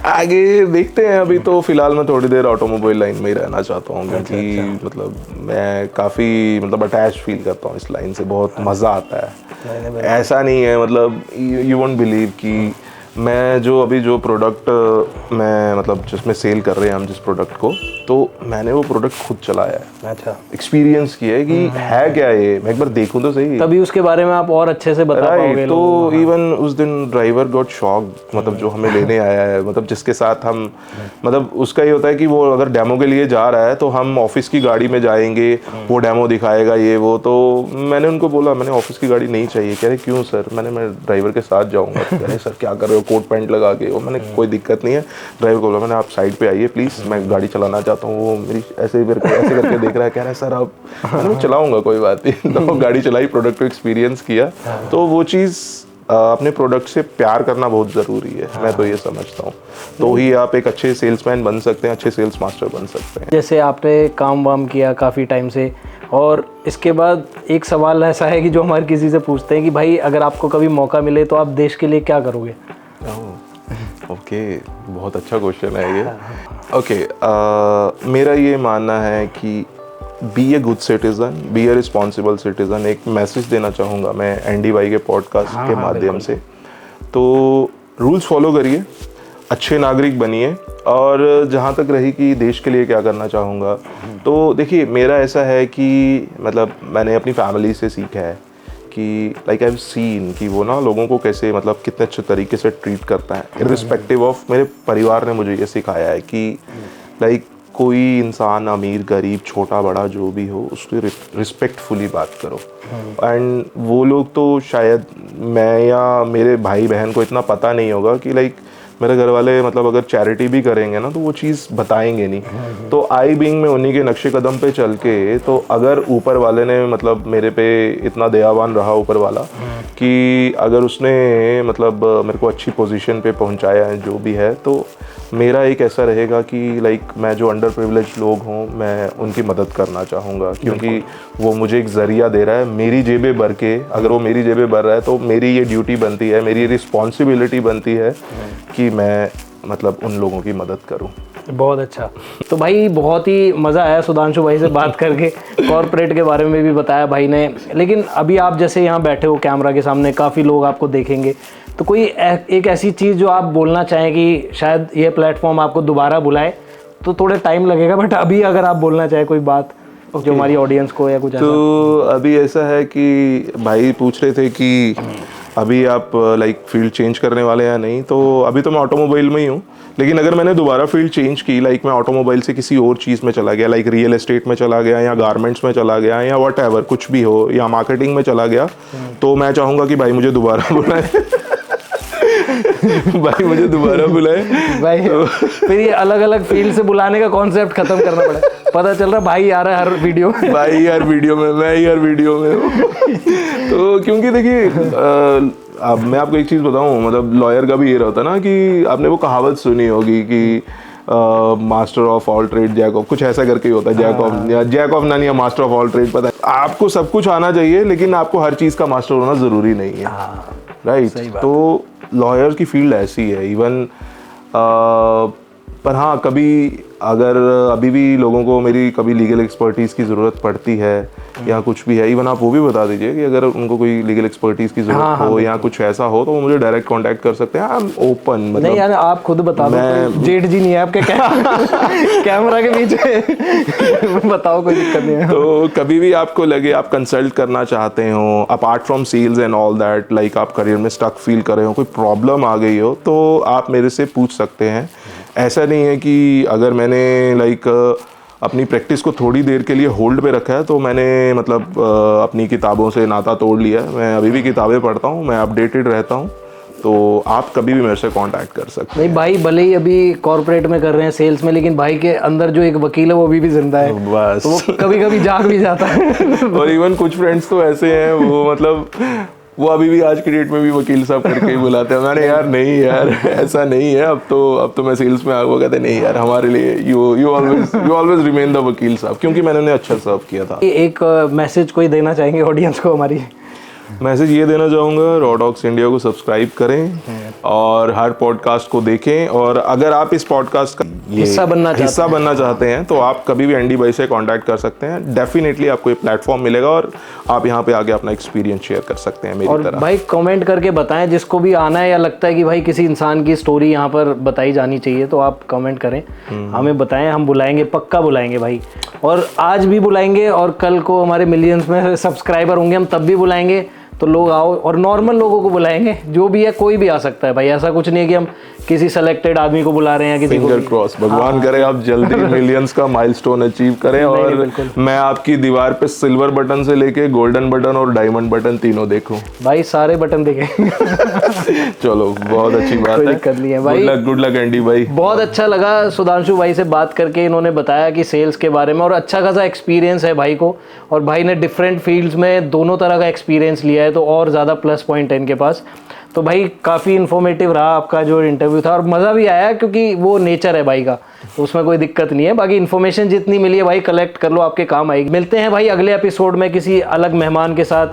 आगे देखते हैं। अभी तो फिलहाल मैं थोड़ी देर ऑटोमोबाइल लाइन में ही रहना चाहता हूँ, क्योंकि मतलब मैं काफ़ी मतलब अटैच फील करता हूँ इस लाइन से, बहुत मज़ा आता है। ऐसा नहीं है, मतलब यू वोंट बिलीव कि मैं जो प्रोडक्ट मैं मतलब जिसमें सेल कर रहे हैं हम जिस प्रोडक्ट को, तो मैंने वो प्रोडक्ट खुद चलाया है। अच्छा। एक्सपीरियंस किया है कि है क्या ये, मैं एक बार देखूं तो सही, तभी उसके बारे में आप और अच्छे से बता पाओगे। तो इवन उस दिन ड्राइवर गॉट शॉक्ड, मतलब जो हमें लेने आया है, मतलब जिसके साथ हम, मतलब उसका ये होता है कि वो अगर डेमो के लिए जा रहा है तो हम ऑफिस की गाड़ी में जाएंगे, वो डेमो दिखाएगा ये वो। तो मैंने उनको बोला मैंने ऑफिस की गाड़ी नहीं चाहिए। कह रहे क्यों सर? मैं ड्राइवर के साथ जाऊँगा। कह रहे सर क्या कर रहे हो, कोट पैंट लगा के? वो मैंने कोई दिक्कत नहीं है। ड्राइवर को बोला मैंने, आप साइड पे आइए प्लीज़, मैं गाड़ी चलाना चाहता हूँ। वो मेरी ऐसे करके देख रहा है, कह रहा है सर आप, मैं चलाऊँगा कोई बात नहीं। तो गाड़ी चलाई, प्रोडक्ट को एक्सपीरियंस किया। तो वो चीज़ अपने प्रोडक्ट से प्यार करना बहुत ज़रूरी है, मैं तो ये समझता हूँ। तो ही आप एक अच्छे सेल्समैन बन सकते हैं, अच्छे सेल्स मास्टर बन सकते हैं। जैसे आपने काम वाम किया काफ़ी टाइम से, और इसके बाद एक सवाल ऐसा है कि जो हमारे किसी से पूछते हैं कि भाई अगर आपको कभी मौका मिले तो आप देश के लिए क्या करोगे? ओके, बहुत अच्छा क्वेश्चन है ये। ओके, मेरा ये मानना है कि be a good citizen, be a responsible citizen. एक मैसेज देना चाहूँगा मैं एंडी भाई के पॉडकास्ट के माध्यम से। तो रूल्स फॉलो करिए, अच्छे नागरिक बनिए। और जहाँ तक रही कि देश के लिए क्या करना चाहूँगा, तो देखिए मेरा ऐसा है कि मतलब मैंने अपनी फैमिली से सीखा है कि लाइक आई हैव सीन कि वो ना लोगों को कैसे मतलब कितने अच्छे तरीके से ट्रीट करता है, इर्रिस्पेक्टिव ऑफ। मेरे परिवार ने मुझे ये सिखाया है कि लाइक कोई इंसान अमीर गरीब छोटा बड़ा जो भी हो, उसकी रिस्पेक्टफुली बात करो। एंड वो लोग तो शायद मैं या मेरे भाई बहन को इतना पता नहीं होगा कि लाइक मेरे घर वाले मतलब अगर चैरिटी भी करेंगे ना तो वो चीज़ बताएंगे नहीं। तो आई बीइंग में उन्हीं के नक्शे कदम पे चल के, तो अगर ऊपर वाले ने मतलब मेरे पे इतना दयावान रहा ऊपर वाला कि अगर उसने मतलब मेरे को अच्छी पोजीशन पे पहुंचाया है जो भी है, तो मेरा एक ऐसा रहेगा कि लाइक मैं जो अंडर प्रिविलेज लोग हों मैं उनकी मदद करना चाहूँगा, क्योंकि वो मुझे एक ज़रिया दे रहा है मेरी जेबें भर के। अगर वो मेरी जेबें भर रहा है तो मेरी ये ड्यूटी बनती है, मेरी रिस्पॉन्सिबिलिटी बनती है कि मैं मतलब उन लोगों की मदद करूँ। बहुत अच्छा। तो भाई बहुत ही मज़ा आया सुधांशु भाई से बात करके, कॉर्पोरेट के बारे में भी बताया भाई ने। लेकिन अभी आप जैसे यहाँ बैठे हो कैमरा के सामने, काफ़ी लोग आपको देखेंगे, तो कोई एक ऐसी चीज़ जो आप बोलना चाहें कि शायद ये प्लेटफॉर्म आपको दोबारा बुलाए, तो थोड़े टाइम लगेगा, बट अभी अगर आप बोलना चाहें कोई बात जो हमारी ऑडियंस को या कुछ ऐसा। तो अभी ऐसा है कि भाई पूछ रहे थे कि अभी आप लाइक फील्ड चेंज करने वाले हैं या नहीं, तो अभी तो मैं ऑटोमोबाइल में ही हूँ। लेकिन अगर मैंने दोबारा फील्ड चेंज की, लाइक मैं ऑटोमोबाइल से किसी और चीज़ में चला गया, लाइक रियल एस्टेट में चला गया या गारमेंट्स में चला गया या वट एवर कुछ भी हो, या मार्केटिंग में चला गया, तो मैं चाहूँगा कि भाई मुझे दोबारा बुलाए। भाई मुझे दोबारा बुलाए भाई तो फिर ये अलग अलग फील्ड से बुलाने का कॉन्सेप्ट खत्म करना पड़ा। पता चल रहा भाई आ रहा है हर वीडियो में, भाई हर वीडियो में, मैं ही हर वीडियो में हूँ। तो क्योंकि देखिए अब मैं आपको एक चीज़ बताऊँ, मतलब लॉयर का भी ये रहता ना कि आपने वो कहावत सुनी होगी कि master of all trade jack of, कुछ ऐसा करके ही होता है, जैक ऑफ नन या मास्टर ऑफ ऑल ट्रेड। पता है आपको सब कुछ आना चाहिए लेकिन आपको हर चीज़ का मास्टर होना ज़रूरी नहीं है, राइट। तो लॉयर की फील्ड ऐसी है इवन, पर हाँ कभी अगर अभी भी लोगों को मेरी कभी लीगल एक्सपर्टीज़ की ज़रूरत पड़ती है या कुछ भी है, इवन आप वो भी बता दीजिए कि अगर उनको कोई लीगल एक्सपर्टीज़ की ज़रूरत हो या कुछ ऐसा हो, तो वो मुझे डायरेक्ट कांटेक्ट कर सकते हैं। I am open. मतलब नहीं यार आप खुद बता दो, जेठ जी नहीं है आपके कैमरा के पीछे, बताओ कोई दिक्कत नहीं है। तो कभी भी आपको लगे आप कंसल्ट करना चाहते हो, apart from sales and all that, like आप करियर में स्टक फील कर रहे हो, कोई प्रॉब्लम आ गई हो, तो आप मेरे से पूछ सकते हैं। ऐसा नहीं है कि अगर मैंने लाइक अपनी प्रैक्टिस को थोड़ी देर के लिए होल्ड पे रखा है तो मैंने मतलब अपनी किताबों से नाता तोड़ लिया है। मैं अभी भी किताबें पढ़ता हूँ, मैं अपडेटेड रहता हूँ, तो आप कभी भी मेरे से कांटेक्ट कर सकते हैं। नहीं भाई भले ही अभी कॉर्पोरेट में कर रहे हैं सेल्स में, लेकिन भाई के अंदर जो एक वकील है वो अभी भी जिंदा है, बस तो वो कभी कभी जाग भी जाता है। और इवन कुछ फ्रेंड्स तो ऐसे हैं वो मतलब वो अभी भी आज की डेट में भी वकील साहब करके ही बुलाते हैं। मैंने यार नहीं यार ऐसा नहीं है, अब तो मैं सेल्स में आ गया। कहते नहीं यार हमारे लिए यू ऑलवेज रिमेन द वकील साहब, क्योंकि मैंने उन्हें अच्छा सर्व किया था। एक मैसेज कोई देना चाहेंगे ऑडियंस को हमारी? मैसेज ये देना चाहूँगा, रॉ टॉक्स इंडिया को सब्सक्राइब करें और हर पॉडकास्ट को देखें, और अगर आप इस पॉडकास्ट का हिस्सा बनना चाहते हैं तो आप कभी भी एंडी भाई से कांटेक्ट कर सकते हैं। डेफिनेटली आपको ये प्लेटफॉर्म मिलेगा और आप यहाँ पे आके अपना एक्सपीरियंस शेयर कर सकते हैं मेरी तरह। भाई कमेंट करके बताएं, जिसको भी आना है या लगता है कि भाई किसी इंसान की स्टोरी यहाँ पर बताई जानी चाहिए, तो आप कमेंट करें, हमें बताएं, हम बुलाएंगे, पक्का बुलाएंगे भाई। और आज भी बुलाएंगे और कल को हमारे मिलियंस में सब्सक्राइबर होंगे हम तब भी बुलाएंगे। तो लोग आओ, और नॉर्मल लोगों को बुलाएंगे, जो भी है कोई भी आ सकता है भाई, ऐसा कुछ नहीं है कि हम किसी सेलेक्टेड आदमी को बुला रहे हैं किसी फिंगर क्रॉस। भगवान करे आप जल्दी मिलियंस का माइलस्टोन अचीव करें और मैं आपकी दीवार पे सिल्वर बटन से लेके गोल्डन बटन और डायमंड बटन तीनों देखूं। भाई सारे बटन देखें। चलो बहुत अच्छी बात है, दिक्कत नहीं है भाई। गुड लक एंडी भाई। बहुत अच्छा लगा सुधांशु भाई से बात करके, इन्होंने बताया कि सेल्स के बारे में और अच्छा खासा एक्सपीरियंस है भाई को, और भाई ने डिफरेंट फील्ड्स में दोनों तरह का एक्सपीरियंस लिया है, तो और ज़्यादा प्लस पॉइंट है इनके पास। तो भाई काफ़ी इन्फॉर्मेटिव रहा आपका जो इंटरव्यू था, और मज़ा भी आया क्योंकि वो नेचर है भाई का, तो उसमें कोई दिक्कत नहीं है। बाकी इन्फॉर्मेशन जितनी मिली है भाई कलेक्ट कर लो, आपके काम आएगी। मिलते हैं भाई अगले एपिसोड में किसी अलग मेहमान के साथ,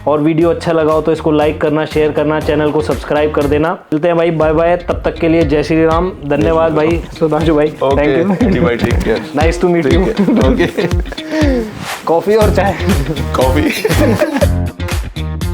और वीडियो अच्छा लगा हो तो इसको लाइक करना, शेयर करना, चैनल को सब्सक्राब कर देना। मिलते हैं भाई, बाय बाय, तब तक के लिए जय श्री राम। धन्यवाद भाई सुधांशु भाई, thank you, nice to meet you. Okay coffee और चाय? कॉफ़ी।